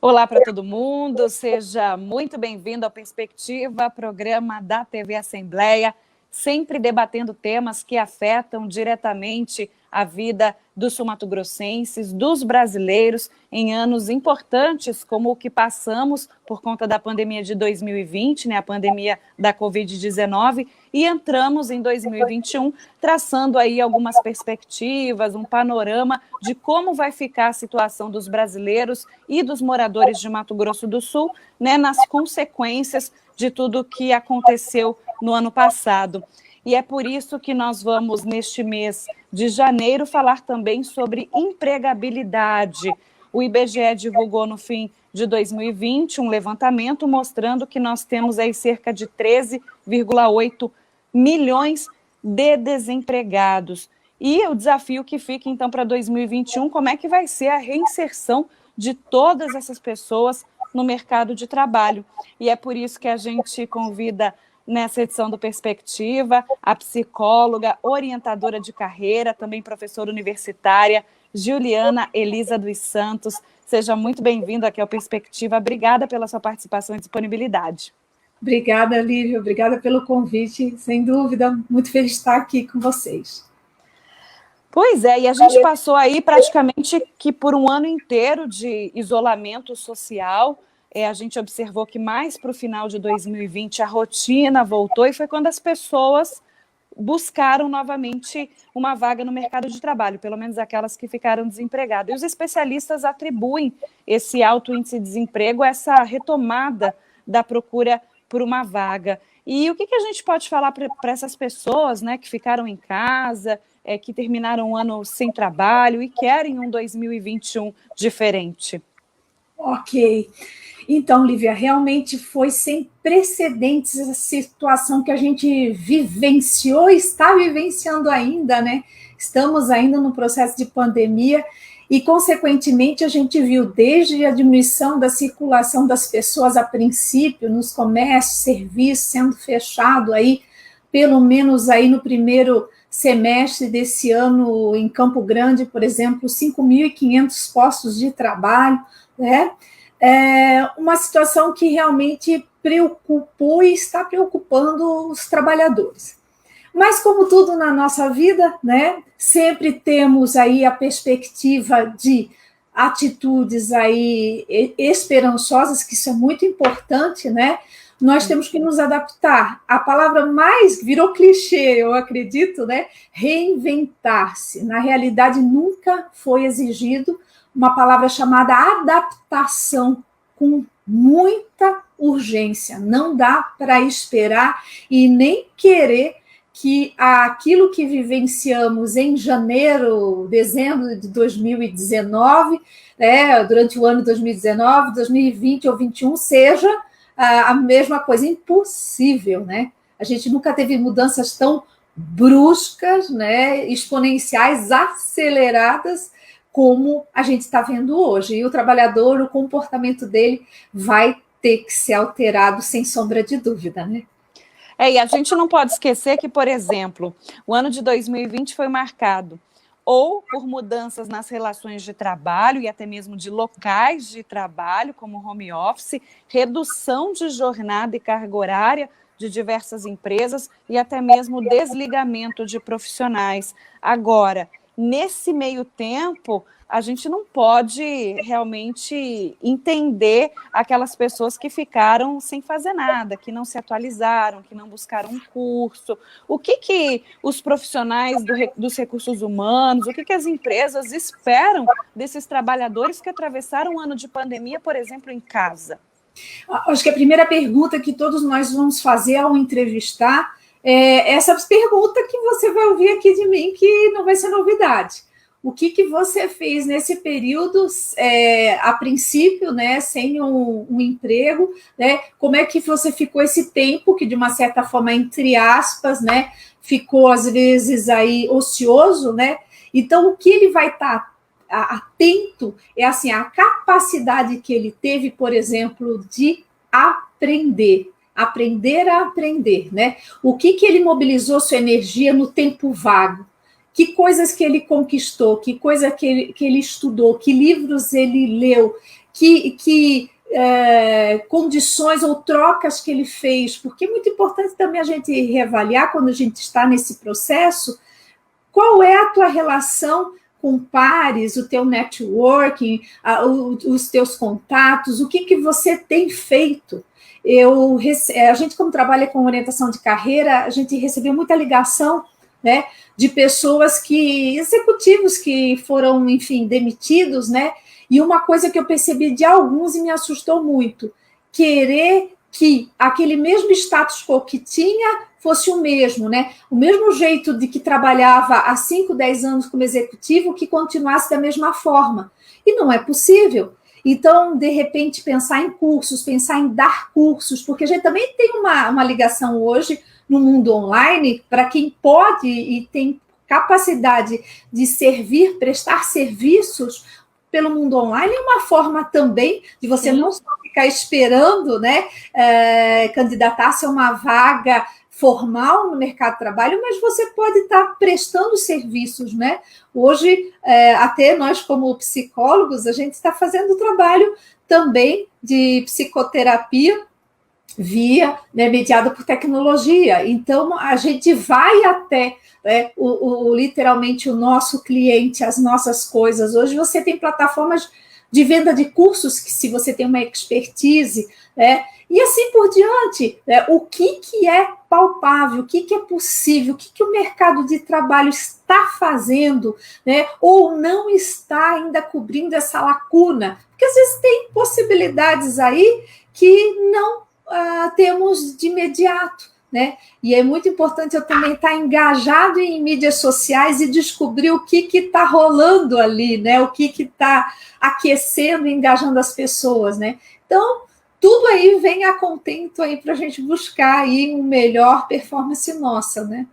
Olá para todo mundo, seja muito bem-vindo ao Perspectiva, programa da TV Assembleia, sempre debatendo temas que afetam diretamente a vida dos sul-mato-grossenses, dos brasileiros, em anos importantes como o que passamos por conta da pandemia de 2020, a pandemia da Covid-19, e entramos em 2021 traçando aí algumas perspectivas, um panorama de como vai ficar a situação dos brasileiros e dos moradores de Mato Grosso do Sul, nas consequências de tudo que aconteceu no ano passado. E é por isso que nós vamos, neste mês de janeiro, falar também sobre empregabilidade. O IBGE divulgou no fim de 2020 um levantamento mostrando que nós temos aí cerca de 13,8 milhões de desempregados. E o desafio que fica, então, para 2021, como é que vai ser a reinserção de todas essas pessoas no mercado de trabalho. E é por isso que a gente convida, nessa edição do Perspectiva, a psicóloga, orientadora de carreira, também professora universitária, Juliana Elisa dos Santos. Seja muito bem-vinda aqui ao Perspectiva. Obrigada pela sua participação e disponibilidade. Obrigada, Lívia. Obrigada pelo convite. Sem dúvida, muito feliz de estar aqui com vocês. Pois é, e a gente passou aí praticamente que por um ano inteiro de isolamento social. A gente observou que mais para o final de 2020 a rotina voltou e foi quando as pessoas buscaram novamente uma vaga no mercado de trabalho, pelo menos aquelas que ficaram desempregadas. E os especialistas atribuem esse alto índice de desemprego a essa retomada da procura por uma vaga. E o que a gente pode falar para essas pessoas, que ficaram em casa, que terminaram o ano sem trabalho e querem um 2021 diferente? Ok. Então, Lívia, realmente foi sem precedentes essa situação que a gente vivenciou e está vivenciando ainda, Estamos ainda no processo de pandemia e, consequentemente, a gente viu desde a diminuição da circulação das pessoas a princípio, nos comércios, serviços, sendo fechado aí, pelo menos aí no primeiro semestre desse ano, em Campo Grande, por exemplo, 5.500 postos de trabalho, É uma situação que realmente preocupou e está preocupando os trabalhadores. Mas, como tudo na nossa vida, sempre temos aí a perspectiva de atitudes aí esperançosas, que isso é muito importante, Nós temos que nos adaptar. A palavra mais virou clichê, eu acredito, reinventar-se. Na realidade, nunca foi exigido uma palavra chamada adaptação, com muita urgência. Não dá para esperar e nem querer que aquilo que vivenciamos em janeiro, dezembro de 2019, durante o ano de 2019, 2020 ou 2021, seja a mesma coisa. Impossível, A gente nunca teve mudanças tão bruscas, exponenciais, aceleradas, como a gente está vendo hoje. E o trabalhador, o comportamento dele vai ter que ser alterado, sem sombra de dúvida, E a gente não pode esquecer que, por exemplo, o ano de 2020 foi marcado ou por mudanças nas relações de trabalho e até mesmo de locais de trabalho, como home office, redução de jornada e carga horária de diversas empresas e até mesmo desligamento de profissionais. Agora, nesse meio tempo, a gente não pode realmente entender aquelas pessoas que ficaram sem fazer nada, que não se atualizaram, que não buscaram um curso. O que os profissionais dos recursos humanos, o que as empresas esperam desses trabalhadores que atravessaram um ano de pandemia, por exemplo, em casa? Acho que a primeira pergunta que todos nós vamos fazer ao entrevistar essa pergunta que você vai ouvir aqui de mim, que não vai ser novidade. O que você fez nesse período, a princípio, sem um emprego, Como é que você ficou esse tempo, que de uma certa forma, entre aspas, ficou às vezes aí ocioso, Então, o que ele vai estar atento é assim, a capacidade que ele teve, por exemplo, de aprender a aprender, O que ele mobilizou sua energia no tempo vago? Que coisas que ele conquistou, que coisa que ele estudou, que livros ele leu, que condições ou trocas que ele fez, porque é muito importante também a gente reavaliar quando a gente está nesse processo, qual é a tua relação com pares, o teu networking, os teus contatos, o que você tem feito. A gente, como trabalha com orientação de carreira, a gente recebeu muita ligação, né, de pessoas executivos que foram, enfim, demitidos, né, e uma coisa que eu percebi de alguns e me assustou muito, querer que aquele mesmo status quo que tinha fosse o mesmo, né? O mesmo jeito de que trabalhava há 5, 10 anos como executivo, que continuasse da mesma forma. E não é possível. Então, de repente, pensar em cursos, pensar em dar cursos, porque a gente também tem uma ligação hoje no mundo online para quem pode e tem capacidade de servir, prestar serviços pelo mundo online, é uma forma também de você não só ficar esperando, né, candidatar-se a uma vaga formal no mercado de trabalho, mas você pode estar prestando serviços, né? Hoje, até nós como psicólogos, a gente está fazendo trabalho também de psicoterapia via, né, mediada por tecnologia. Então, a gente vai até literalmente o nosso cliente, as nossas coisas. Hoje você tem plataformas de venda de cursos, que se você tem uma expertise, né, e assim por diante, né, o que é palpável, o que é possível, o que o mercado de trabalho está fazendo, né, ou não está ainda cobrindo essa lacuna, porque às vezes tem possibilidades aí que não temos de imediato, né? E é muito importante eu também estar engajado em mídias sociais e descobrir o que está rolando ali, né? O que está aquecendo e engajando as pessoas, né? Então, tudo aí vem a contento aí para a gente buscar aí uma melhor performance nossa, né?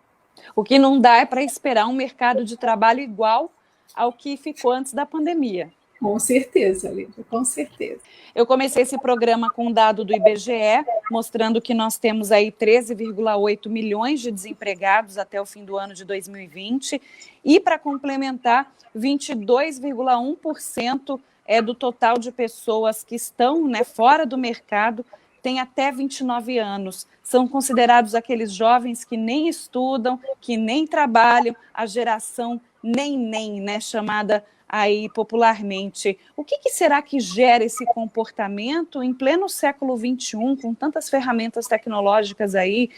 O que não dá é para esperar um mercado de trabalho igual ao que ficou antes da pandemia. Com certeza, Lívia, com certeza. Eu comecei esse programa com um dado do IBGE, mostrando que nós temos aí 13,8 milhões de desempregados até o fim do ano de 2020, e para complementar, 22,1% do total de pessoas que estão, né, fora do mercado tem até 29 anos. São considerados aqueles jovens que nem estudam, que nem trabalham, a geração nem, né, chamada aí popularmente. O que será que gera esse comportamento em pleno século XXI, com tantas ferramentas tecnológicas aí,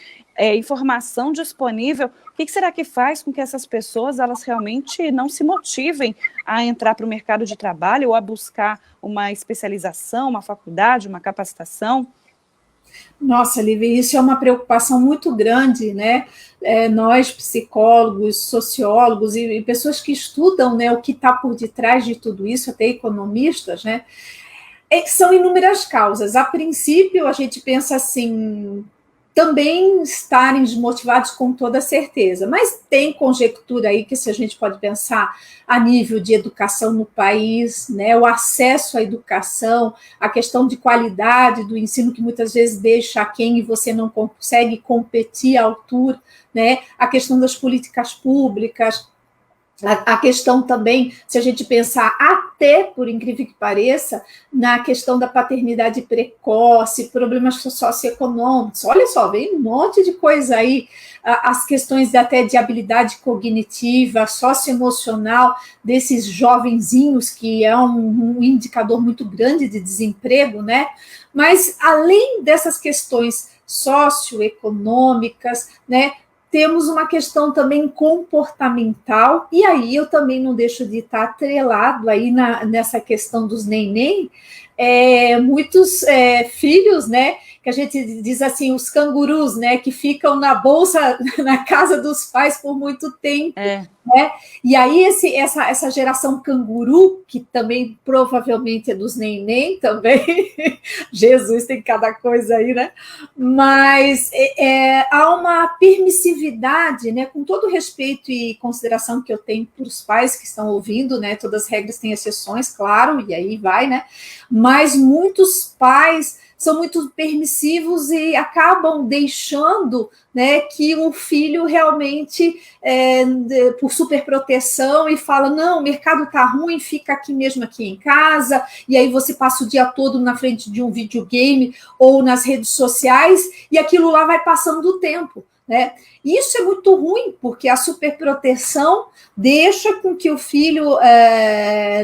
informação disponível? O que será que faz com que essas pessoas elas realmente não se motivem a entrar para o mercado de trabalho ou a buscar uma especialização, uma faculdade, uma capacitação? Nossa, Lívia, isso é uma preocupação muito grande, né? Nós, psicólogos, sociólogos e pessoas que estudam, né, o que está por detrás de tudo isso, até economistas, né? São inúmeras causas. A princípio, a gente pensa assim, também estarem desmotivados com toda certeza, mas tem conjectura aí que se a gente pode pensar a nível de educação no país, né, o acesso à educação, a questão de qualidade do ensino que muitas vezes deixa aquém e você não consegue competir à altura, né, a questão das políticas públicas, a questão também, se a gente pensar até, por incrível que pareça, na questão da paternidade precoce, problemas socioeconômicos, olha só, vem um monte de coisa aí, as questões até de habilidade cognitiva, socioemocional desses jovenzinhos, que é um indicador muito grande de desemprego, né? Mas, além dessas questões socioeconômicas, né, temos uma questão também comportamental, e aí eu também não deixo de estar atrelado aí nessa questão dos neném, muitos filhos, né, que a gente diz assim, os cangurus, né, que ficam na bolsa, na casa dos pais por muito tempo, né? E aí essa geração canguru, que também provavelmente é dos neném também, Jesus, tem cada coisa aí, né? Mas há uma permissividade, né, com todo o respeito e consideração que eu tenho para os pais que estão ouvindo, né, todas as regras têm exceções, claro, e aí vai, né? Mas muitos pais são muito permissivos e acabam deixando, né, que o filho realmente, por superproteção, e fala, não, o mercado está ruim, fica aqui mesmo aqui em casa, e aí você passa o dia todo na frente de um videogame ou nas redes sociais, e aquilo lá vai passando o tempo, né? Isso é muito ruim, porque a superproteção deixa com que o filho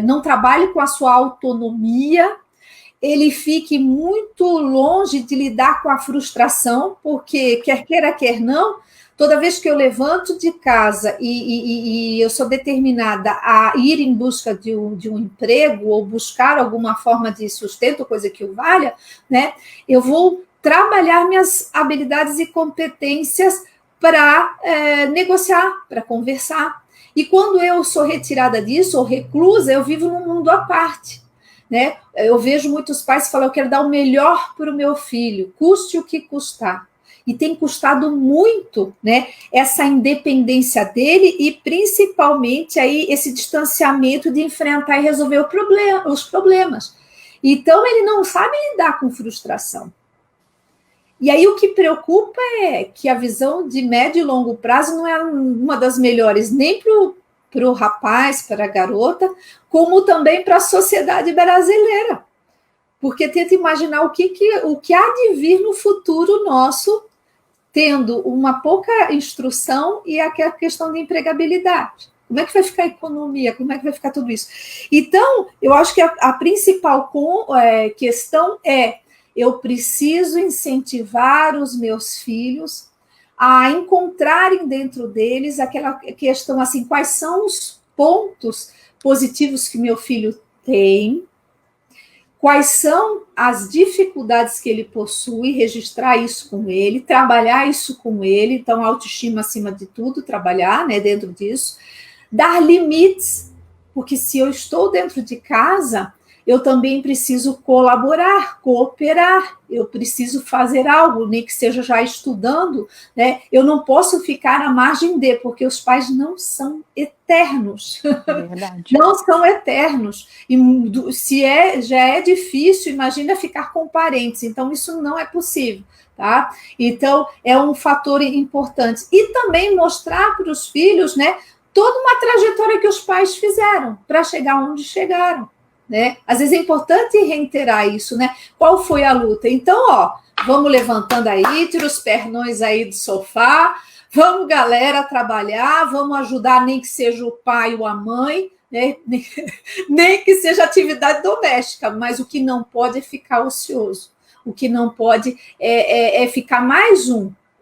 não trabalhe com a sua autonomia, ele fique muito longe de lidar com a frustração, porque quer queira, quer não, toda vez que eu levanto de casa e eu sou determinada a ir em busca de um emprego ou buscar alguma forma de sustento, coisa que o valha, né, eu vou trabalhar minhas habilidades e competências para negociar, para conversar. E quando eu sou retirada disso, ou reclusa, eu vivo num mundo à parte. Né? Eu vejo muitos pais que falam, eu quero dar o melhor para o meu filho, custe o que custar. E tem custado muito, né, essa independência dele e principalmente aí esse distanciamento de enfrentar e resolver os problemas. Então, ele não sabe lidar com frustração. E aí o que preocupa é que a visão de médio e longo prazo não é uma das melhores nem para o rapaz, para a garota, como também para a sociedade brasileira. Porque tenta imaginar o que há de vir no futuro nosso, tendo uma pouca instrução e a questão de empregabilidade. Como é que vai ficar a economia? Como é que vai ficar tudo isso? Então, eu acho que a principal questão é eu preciso incentivar os meus filhos a encontrarem dentro deles aquela questão assim, quais são os pontos positivos que meu filho tem, quais são as dificuldades que ele possui, registrar isso com ele, trabalhar isso com ele, então autoestima acima de tudo, trabalhar, né, dentro disso, dar limites, porque se eu estou dentro de casa, eu também preciso colaborar, cooperar, eu preciso fazer algo, nem que seja já estudando, né? Eu não posso ficar à margem de, porque os pais não são eternos. Verdade. Não são eternos. E se já é difícil, imagina ficar com parentes, então isso não é possível. Tá? Então, é um fator importante. E também mostrar para os filhos, né, toda uma trajetória que os pais fizeram para chegar onde chegaram. Né? Às vezes é importante reiterar isso, né? Qual foi a luta? Então, ó, vamos levantando aí, tira os pernões aí do sofá, vamos, galera, trabalhar, vamos ajudar, nem que seja o pai ou a mãe, né? Nem que seja atividade doméstica, mas o que não pode é ficar ocioso, o que não pode é ficar mais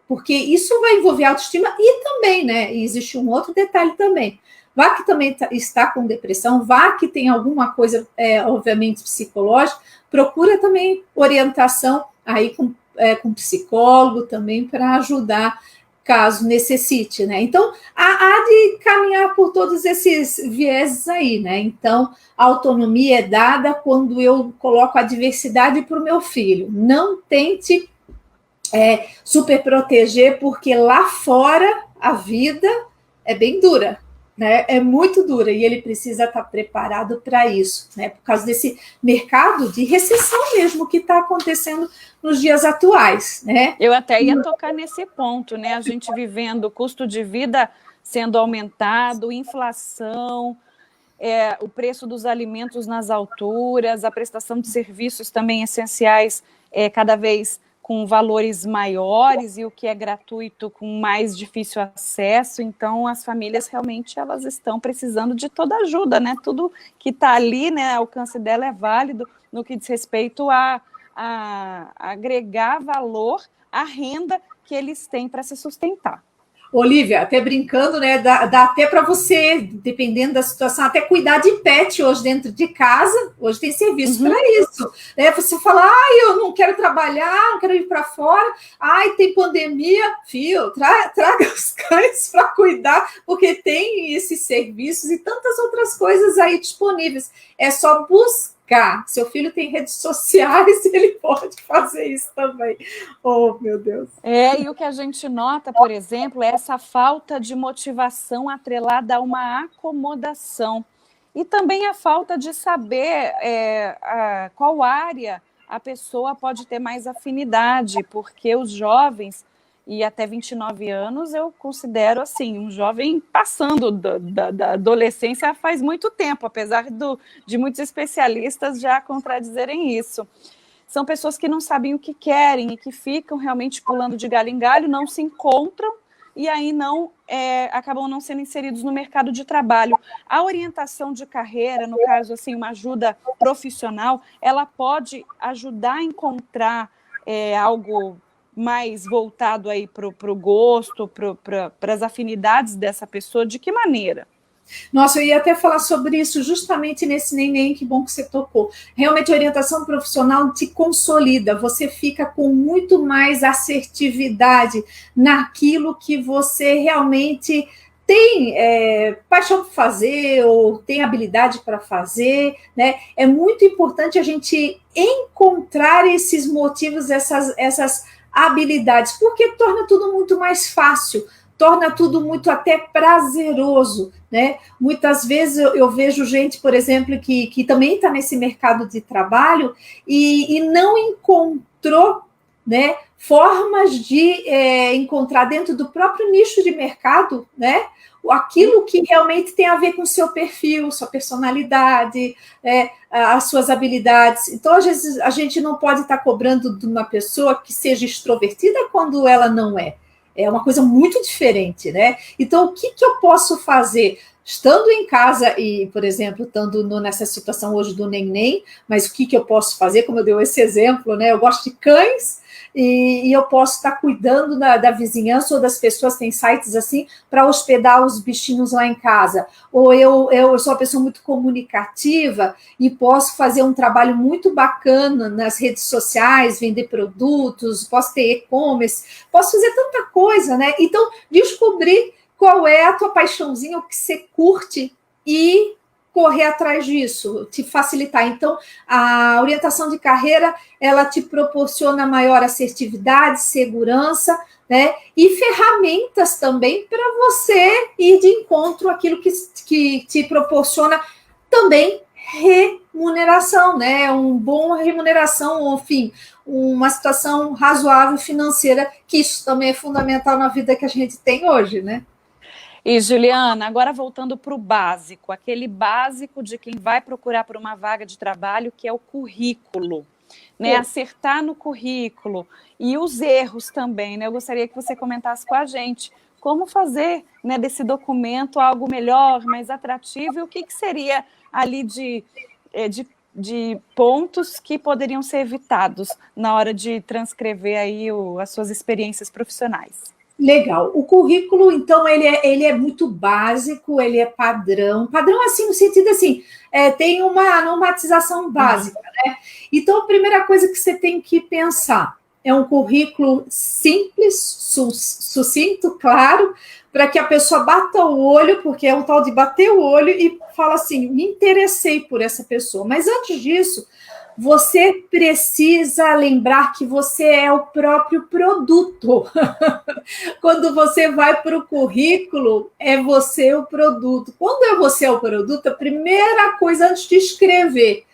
porque isso vai envolver autoestima e também, né? E existe um outro detalhe também. Vá que também está com depressão, vá que tem alguma coisa, obviamente, psicológica, procura também orientação aí com psicólogo também para ajudar caso necessite, né? Então, há de caminhar por todos esses vieses aí, né? Então, a autonomia é dada quando eu coloco a diversidade para o meu filho. Não tente super proteger, porque lá fora a vida é bem dura. Né, é muito dura e ele precisa estar preparado para isso, né, por causa desse mercado de recessão mesmo que está acontecendo nos dias atuais. Né? Eu até ia tocar nesse ponto, né? A gente vivendo o custo de vida sendo aumentado, inflação, o preço dos alimentos nas alturas, a prestação de serviços também essenciais cada vez com valores maiores e o que é gratuito com mais difícil acesso. Então, as famílias realmente elas estão precisando de toda ajuda, né? Tudo que está ali, né, ao alcance dela é válido no que diz respeito a agregar valor à renda que eles têm para se sustentar. Olivia, até brincando, né? Dá até para você, dependendo da situação, até cuidar de pet hoje dentro de casa. Hoje tem serviço para isso. Né? Você fala, eu não quero trabalhar, não quero ir para fora, tem pandemia, filho, traga os cães para cuidar, porque tem esses serviços e tantas outras coisas aí disponíveis. É só buscar. Seu filho tem redes sociais, ele pode fazer isso também. Oh, meu Deus. E o que a gente nota, por exemplo, é essa falta de motivação atrelada a uma acomodação. E também a falta de saber qual área a pessoa pode ter mais afinidade, porque os jovens, e até 29 anos, eu considero assim, um jovem passando da adolescência faz muito tempo, apesar de muitos especialistas já contradizerem isso. São pessoas que não sabem o que querem e que ficam realmente pulando de galho em galho, não se encontram e aí acabam não sendo inseridos no mercado de trabalho. A orientação de carreira, no caso, assim, uma ajuda profissional, ela pode ajudar a encontrar algo mais voltado aí para o gosto, para as afinidades dessa pessoa. De que maneira? Nossa, eu ia até falar sobre isso justamente nesse neném, que bom que você tocou. Realmente a orientação profissional te consolida, você fica com muito mais assertividade naquilo que você realmente tem paixão por fazer ou tem habilidade para fazer, né? É muito importante a gente encontrar esses motivos, essas habilidades, porque torna tudo muito mais fácil, torna tudo muito até prazeroso, né? Muitas vezes eu vejo gente, por exemplo, que também está nesse mercado de trabalho e não encontrou, né, formas de encontrar dentro do próprio nicho de mercado, né, aquilo que realmente tem a ver com o seu perfil, sua personalidade, as suas habilidades. Então, às vezes, a gente não pode estar cobrando de uma pessoa que seja extrovertida quando ela não é. É uma coisa muito diferente, né? Então, o que eu posso fazer? Estando em casa e, por exemplo, estando nessa situação hoje do neném, mas o que eu posso fazer? Como eu dei esse exemplo, né? Eu gosto de cães e eu posso estar cuidando da vizinhança ou das pessoas, tem sites assim, para hospedar os bichinhos lá em casa. Ou eu sou uma pessoa muito comunicativa e posso fazer um trabalho muito bacana nas redes sociais, vender produtos, posso ter e-commerce, posso fazer tanta coisa, né? Então, descobrir qual é a tua paixãozinha, o que você curte e correr atrás disso, te facilitar. Então, a orientação de carreira, ela te proporciona maior assertividade, segurança, né? E ferramentas também para você ir de encontro àquilo que te proporciona também remuneração, né? Um bom remuneração, enfim, uma situação razoável financeira, que isso também é fundamental na vida que a gente tem hoje, né? E, Juliana, agora voltando para o básico, aquele básico de quem vai procurar por uma vaga de trabalho, que é o currículo, né? Acertar no currículo e os erros também, né? Eu gostaria que você comentasse com a gente como fazer, né, desse documento algo melhor, mais atrativo, e o que seria ali de pontos que poderiam ser evitados na hora de transcrever aí as suas experiências profissionais. Legal. O currículo, então, ele é muito básico, ele é padrão assim, no sentido assim, tem uma normatização básica, né? Então, a primeira coisa que você tem que pensar é um currículo simples, sucinto, claro, para que a pessoa bata o olho, porque é um tal de bater o olho e fala assim, me interessei por essa pessoa. Mas antes disso, você precisa lembrar que você é o próprio produto. Quando você vai para o currículo, é você o produto. Quando é você o produto, a primeira coisa antes de escrever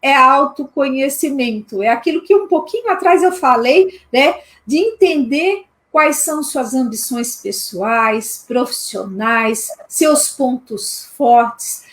é autoconhecimento. É aquilo que um pouquinho atrás eu falei, né? De entender quais são suas ambições pessoais, profissionais, seus pontos fortes,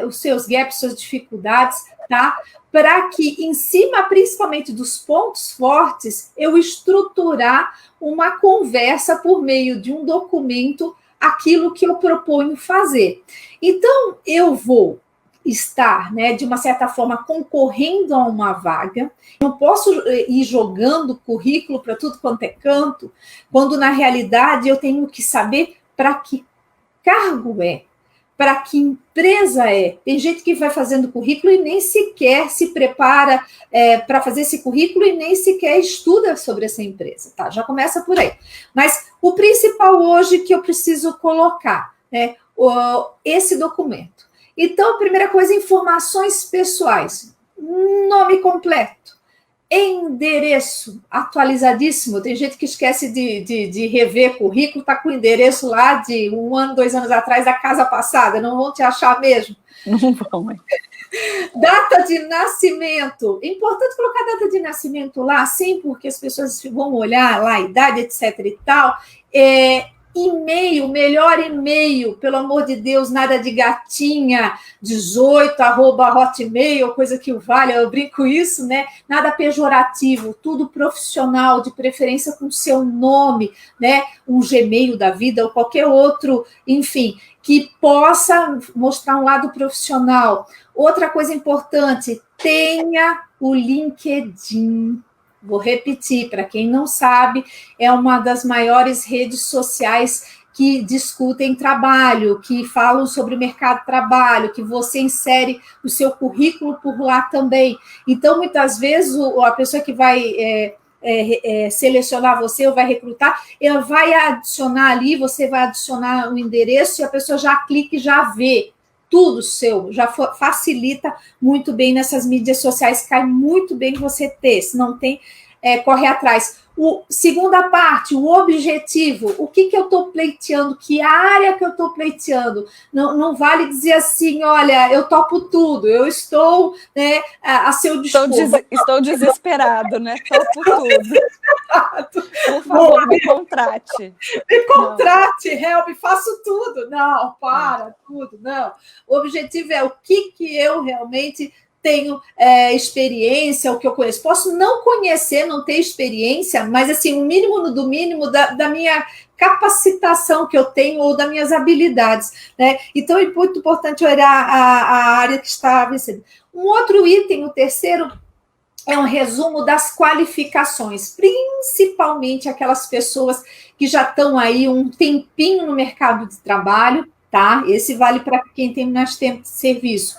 os seus gaps, suas dificuldades, tá? Para que, em cima, principalmente dos pontos fortes, eu estruturar uma conversa por meio de um documento, aquilo que eu proponho fazer. Então, eu vou estar, né, de uma certa forma, concorrendo a uma vaga. Não posso ir jogando currículo para tudo quanto é canto, quando, na realidade, eu tenho que saber para que cargo é, para que empresa é. Tem gente que vai fazendo currículo e nem sequer se prepara para fazer esse currículo e nem sequer estuda sobre essa empresa, tá? Já começa por aí. Mas o principal hoje que eu preciso colocar, né, esse documento. Então, primeira coisa, informações pessoais. Nome completo, endereço atualizadíssimo. Tem gente que esquece de rever currículo, está com o endereço lá de 1 ano, 2 anos atrás, da casa passada, não vão te achar mesmo. Não vão, hein? Data de nascimento. É importante colocar a data de nascimento lá, sim, porque as pessoas vão olhar lá a idade, etc. e tal. E-mail, melhor e-mail, pelo amor de Deus, nada de gatinha, 18, @hotmail, coisa que o vale, eu brinco isso, né? Nada pejorativo, tudo profissional, de preferência com seu nome, né? Um Gmail da vida ou qualquer outro, enfim, que possa mostrar um lado profissional. Outra coisa importante, tenha o LinkedIn. Vou repetir, para quem não sabe, é uma das maiores redes sociais que discutem trabalho, que falam sobre o mercado de trabalho, que você insere o seu currículo por lá também. Então, muitas vezes, a pessoa que vai selecionar você ou vai recrutar, ela vai adicionar ali, você vai adicionar o endereço e a pessoa já clica e já vê tudo seu, já facilita muito bem nessas mídias sociais, cai muito bem você ter, se não tem, corre atrás. Segunda parte, o objetivo, o que eu estou pleiteando, que área que eu estou pleiteando, não vale dizer assim, olha, eu topo tudo, eu estou, né, a seu dispor. Estou desesperado, né, topo tudo. Por favor, me contrate. Me contrate, help, faço tudo. Não, tudo, não. O objetivo é o que eu realmente tenho experiência, o que eu conheço. Posso não conhecer, não ter experiência, mas assim, o mínimo do mínimo da minha capacitação que eu tenho ou das minhas habilidades, né? Então, é muito importante olhar a área que está vencendo. Um outro item, o terceiro, é um resumo das qualificações, principalmente aquelas pessoas que já estão aí um tempinho no mercado de trabalho, tá? Esse vale para quem tem mais tempo de serviço.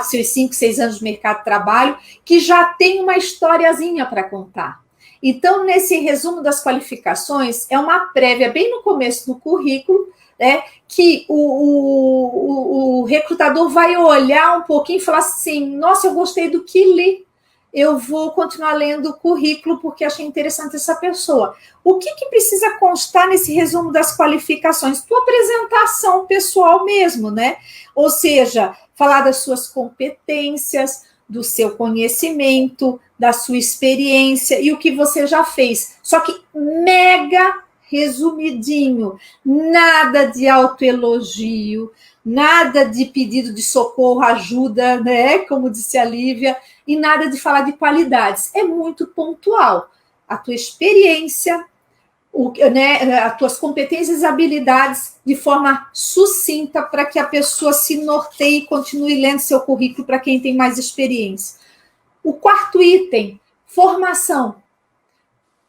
Seus 5, 6 anos de mercado de trabalho, que já tem uma historiazinha para contar. Então, nesse resumo das qualificações, é uma prévia bem no começo do currículo, né, que o recrutador vai olhar um pouquinho e falar assim, nossa, eu gostei do que li, eu vou continuar lendo o currículo porque achei interessante essa pessoa. O que precisa constar nesse resumo das qualificações? Tua apresentação pessoal mesmo, né? Ou seja, falar das suas competências, do seu conhecimento, da sua experiência e o que você já fez. Só que mega resumidinho, nada de autoelogio, nada de pedido de socorro, ajuda, né? Como disse a Lívia, e nada de falar de qualidades. É muito pontual. A tua experiência, as tuas competências e habilidades de forma sucinta para que a pessoa se norteie e continue lendo seu currículo para quem tem mais experiência. O quarto item, formação.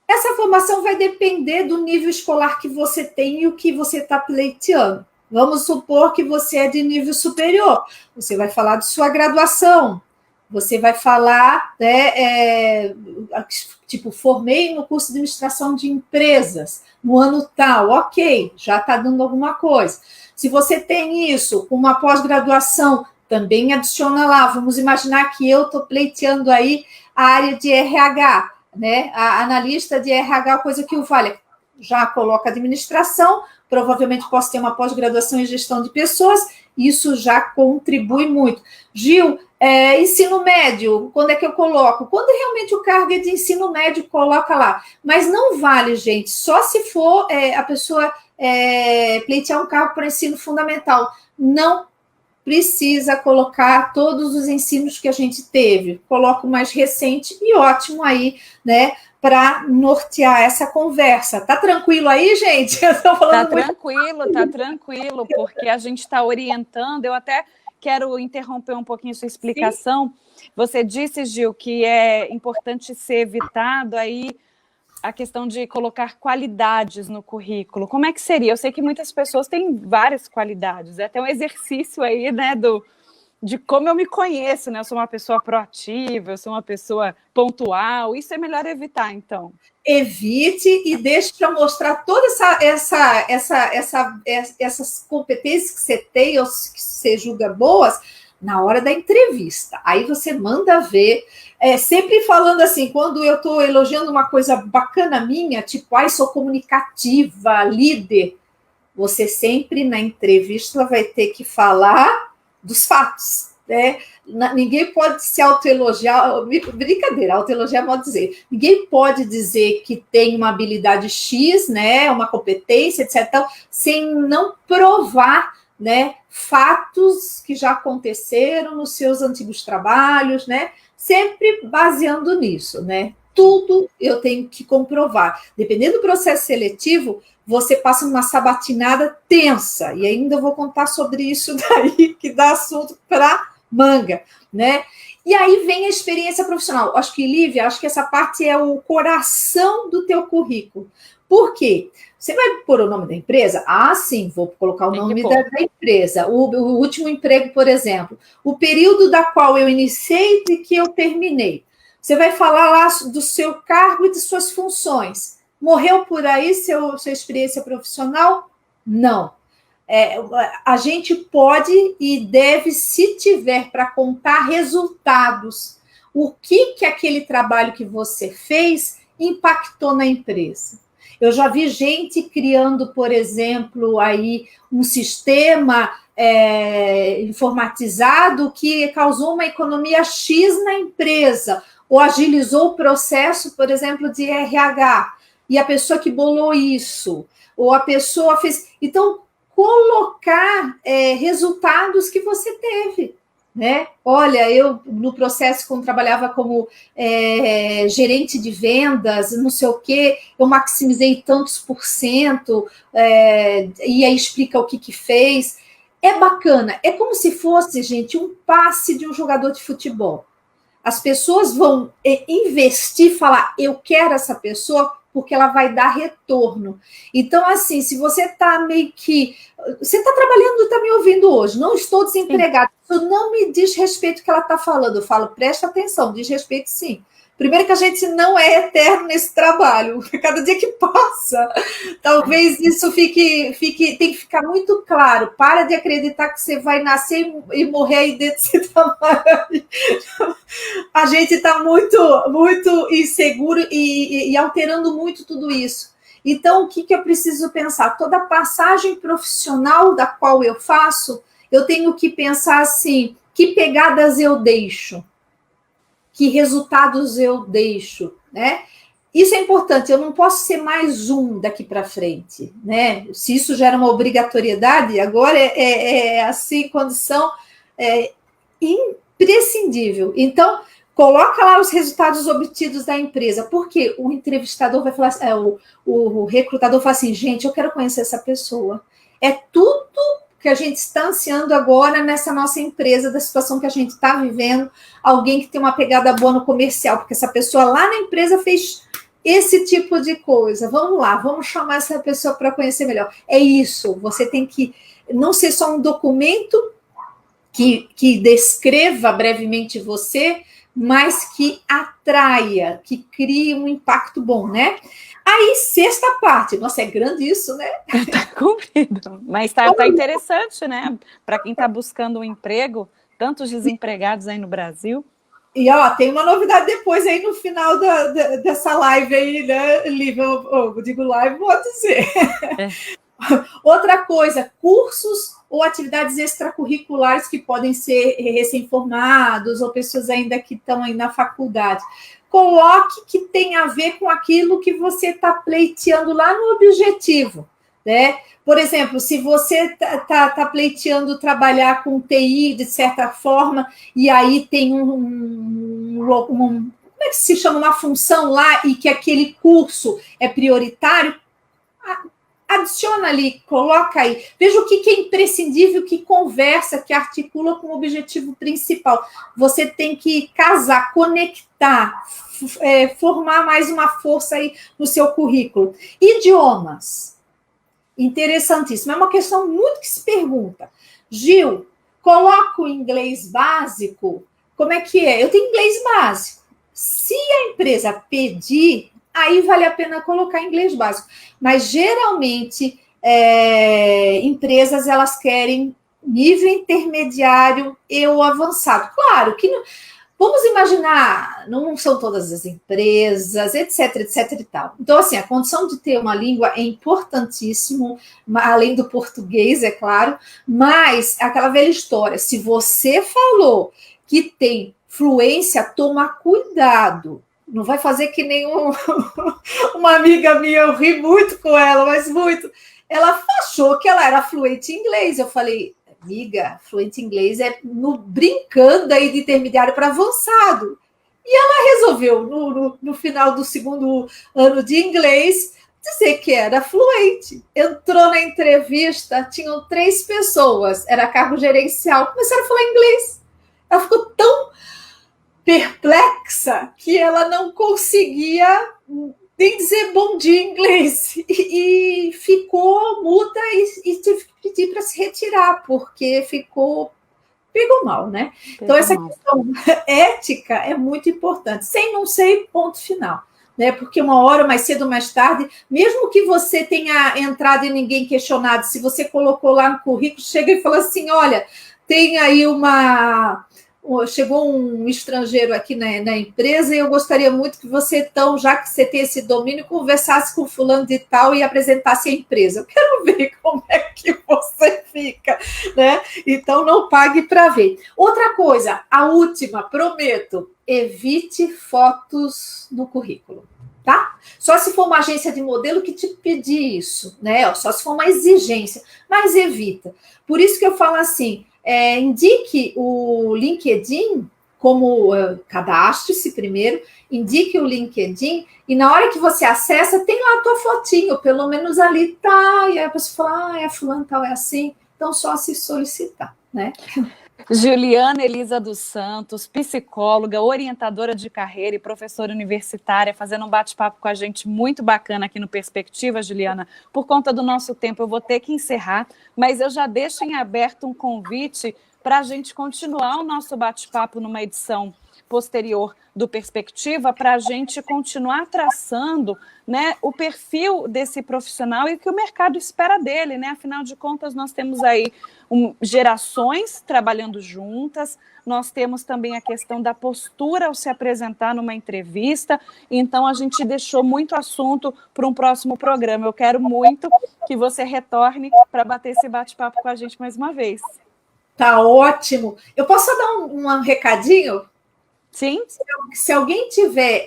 Essa formação vai depender do nível escolar que você tem e o que você está pleiteando. Vamos supor que você é de nível superior. Você vai falar de sua graduação. Você vai falar, né, tipo, formei no curso de administração de empresas, no ano tal, ok, já está dando alguma coisa. Se você tem isso, com uma pós-graduação, também adiciona lá. Vamos imaginar que eu estou pleiteando aí a área de RH, né, a analista de RH, coisa que o vale. Já coloca administração, provavelmente posso ter uma pós-graduação em gestão de pessoas, isso já contribui muito. Gil, ensino médio, quando é que eu coloco? Quando realmente o cargo é de ensino médio, coloca lá. Mas não vale, gente, só se for a pessoa pleitear um cargo para ensino fundamental. Não precisa colocar todos os ensinos que a gente teve. Coloca o mais recente e ótimo aí, né? Para nortear essa conversa. Tá tranquilo aí, gente? Eu tô falando tá tranquilo, porque a gente está orientando. Eu até quero interromper um pouquinho sua explicação. Sim. Você disse, Gil, que é importante ser evitado aí a questão de colocar qualidades no currículo. Como é que seria? Eu sei que muitas pessoas têm várias qualidades. É até um exercício aí, né, de como eu me conheço, né? Eu sou uma pessoa proativa, eu sou uma pessoa pontual. Isso é melhor evitar, então. Evite e deixe para mostrar todas essas competências que você tem ou que você julga boas na hora da entrevista. Aí você manda ver, sempre falando assim, quando eu estou elogiando uma coisa bacana minha, tipo, sou comunicativa, líder, você sempre na entrevista vai ter que falar dos fatos, né? Ninguém pode se autoelogiar, brincadeira, autoelogiar é modo de dizer. Ninguém pode dizer que tem uma habilidade X, né, uma competência, etc., então, sem não provar, né, fatos que já aconteceram nos seus antigos trabalhos, né, sempre baseando nisso, né? Tudo eu tenho que comprovar. Dependendo do processo seletivo, você passa uma sabatinada tensa, e ainda eu vou contar sobre isso daí, que dá assunto para manga, né? E aí vem a experiência profissional. Acho que, Lívia, acho que essa parte é o coração do teu currículo. Por quê? Você vai pôr o nome da empresa? Ah, sim, vou colocar o nome da empresa. O último emprego, por exemplo. O período da qual eu iniciei e que eu terminei. Você vai falar lá do seu cargo e de suas funções. Morreu por aí sua experiência profissional? Não. A gente pode e deve, se tiver para contar resultados, o que aquele trabalho que você fez impactou na empresa. Eu já vi gente criando, por exemplo, aí um sistema informatizado que causou uma economia X na empresa, ou agilizou o processo, por exemplo, de RH, e a pessoa que bolou isso, ou a pessoa fez... Então, colocar resultados que você teve, né? Olha, eu no processo, quando trabalhava como gerente de vendas, não sei o quê, eu maximizei tantos por cento, e aí explica o que fez. É bacana, é como se fosse, gente, um passe de um jogador de futebol. As pessoas vão investir, falar, eu quero essa pessoa, porque ela vai dar retorno. Então, assim, se você está meio que... Você está trabalhando e está me ouvindo hoje, não estou desempregada, isso não me diz respeito ao que ela está falando. Eu falo, presta atenção, diz respeito sim. Primeiro que a gente não é eterno nesse trabalho, cada dia que passa, talvez isso tem que ficar muito claro. Para de acreditar que você vai nascer e morrer aí dentro desse trabalho. A gente está muito, muito inseguro e alterando muito tudo isso. Então, o que eu preciso pensar? Toda passagem profissional da qual eu faço, eu tenho que pensar assim, que pegadas eu deixo? Que resultados eu deixo, né? Isso é importante, eu não posso ser mais um daqui para frente, né? Se isso gera uma obrigatoriedade, agora é assim, condição imprescindível. Então, coloca lá os resultados obtidos da empresa, porque o entrevistador vai falar, o recrutador fala assim, gente, eu quero conhecer essa pessoa. É tudo que a gente está ansiando agora nessa nossa empresa, da situação que a gente está vivendo, alguém que tem uma pegada boa no comercial, porque essa pessoa lá na empresa fez esse tipo de coisa. Vamos lá, vamos chamar essa pessoa para conhecer melhor. É isso, você tem que não ser só um documento que descreva brevemente você, mas que atraia, que crie um impacto bom, né? Aí, sexta parte. Nossa, é grande isso, né? Tá comprido. Mas tá interessante, né? Para quem está buscando um emprego, tantos desempregados aí no Brasil. E, tem uma novidade depois aí no final dessa live aí, né, Lívia? Eu digo live, vou dizer. Outra coisa, cursos ou atividades extracurriculares que podem ser recém-formados ou pessoas ainda que estão aí na faculdade. Coloque que tem a ver com aquilo que você está pleiteando lá no objetivo, né? Por exemplo, se você está pleiteando trabalhar com TI, de certa forma, e aí tem como é que se chama? Uma função lá e que aquele curso é prioritário, adiciona ali, coloca aí. Veja o que é imprescindível, que conversa, que articula com o objetivo principal. Você tem que casar, conectar, formar mais uma força aí no seu currículo. Idiomas. Interessantíssimo. É uma questão muito que se pergunta. Gil, coloca o inglês básico? Como é que é? Eu tenho inglês básico. Se a empresa pedir, aí vale a pena colocar inglês básico. Mas, geralmente, empresas, elas querem nível intermediário e o avançado. Claro que vamos imaginar, não são todas as empresas, etc, etc e tal. Então, assim, a condição de ter uma língua é importantíssimo, além do português, é claro, mas aquela velha história, se você falou que tem fluência, toma cuidado. Não vai fazer que nem uma amiga minha, eu ri muito com ela, mas muito. Ela achou que ela era fluente em inglês. Eu falei, amiga, fluente em inglês é brincando aí de intermediário para avançado. E ela resolveu, no final do segundo ano de inglês, dizer que era fluente. Entrou na entrevista, tinham 3 pessoas, era cargo gerencial, começaram a falar inglês. Ela ficou tão perplexa que ela não conseguia nem dizer bom dia em inglês e ficou muda e teve que pedir para se retirar, porque pegou mal, né? Então, essa questão ética é muito importante. Sem não sei, ponto final. Né? Porque uma hora, mais cedo ou mais tarde, mesmo que você tenha entrado e ninguém questionado, se você colocou lá no currículo, chega e fala assim, olha, tem aí chegou um estrangeiro aqui na empresa e eu gostaria muito que você, então, já que você tem esse domínio, conversasse com fulano de tal e apresentasse a empresa. Eu quero ver como é que você fica, né? Então, não pague para ver. Outra coisa, a última, prometo, evite fotos no currículo. Tá? Só se for uma agência de modelo que te pedir isso, né? Só se for uma exigência, mas evita. Por isso que eu falo assim, indique o LinkedIn como cadastre-se primeiro, indique o LinkedIn e na hora que você acessa, tem lá a tua fotinho, pelo menos ali tá, e aí a pessoa fala, é fulano tal, é assim, então só se solicitar, né? Juliana Elisa dos Santos, psicóloga, orientadora de carreira e professora universitária, fazendo um bate-papo com a gente muito bacana aqui no Perspectiva, Juliana. Por conta do nosso tempo, eu vou ter que encerrar, mas eu já deixo em aberto um convite para a gente continuar o nosso bate-papo numa edição posterior do Perspectiva, para a gente continuar traçando, né, o perfil desse profissional e o que o mercado espera dele, né? Afinal de contas, nós temos aí gerações trabalhando juntas, nós temos também a questão da postura ao se apresentar numa entrevista, então a gente deixou muito assunto para um próximo programa. Eu quero muito que você retorne para bater esse bate-papo com a gente mais uma vez. Tá ótimo. Eu posso dar um recadinho? Sim. Se alguém tiver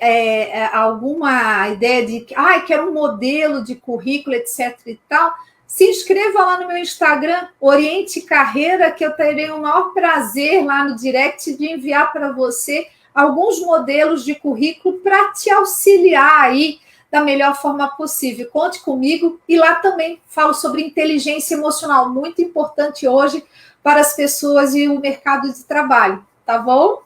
alguma ideia de que quero um modelo de currículo, etc. e tal, se inscreva lá no meu Instagram, Oriente Carreira, que eu terei o maior prazer lá no direct de enviar para você alguns modelos de currículo para te auxiliar aí da melhor forma possível. Conte comigo e lá também falo sobre inteligência emocional, muito importante hoje para as pessoas e o mercado de trabalho, tá bom?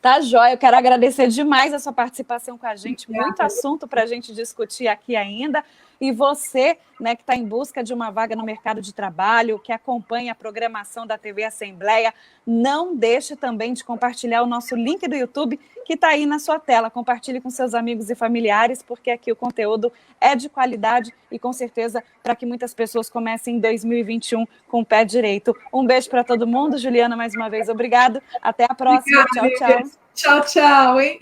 Tá, joia. Eu quero agradecer demais a sua participação com a gente. Muito assunto para a gente discutir aqui ainda. E você, né, que está em busca de uma vaga no mercado de trabalho, que acompanha a programação da TV Assembleia, não deixe também de compartilhar o nosso link do YouTube, que está aí na sua tela. Compartilhe com seus amigos e familiares, porque aqui o conteúdo é de qualidade e, com certeza, para que muitas pessoas comecem em 2021 com o pé direito. Um beijo para todo mundo. Juliana, mais uma vez, obrigado. Até a próxima. Obrigada, tchau, tchau. Tchau, tchau, hein?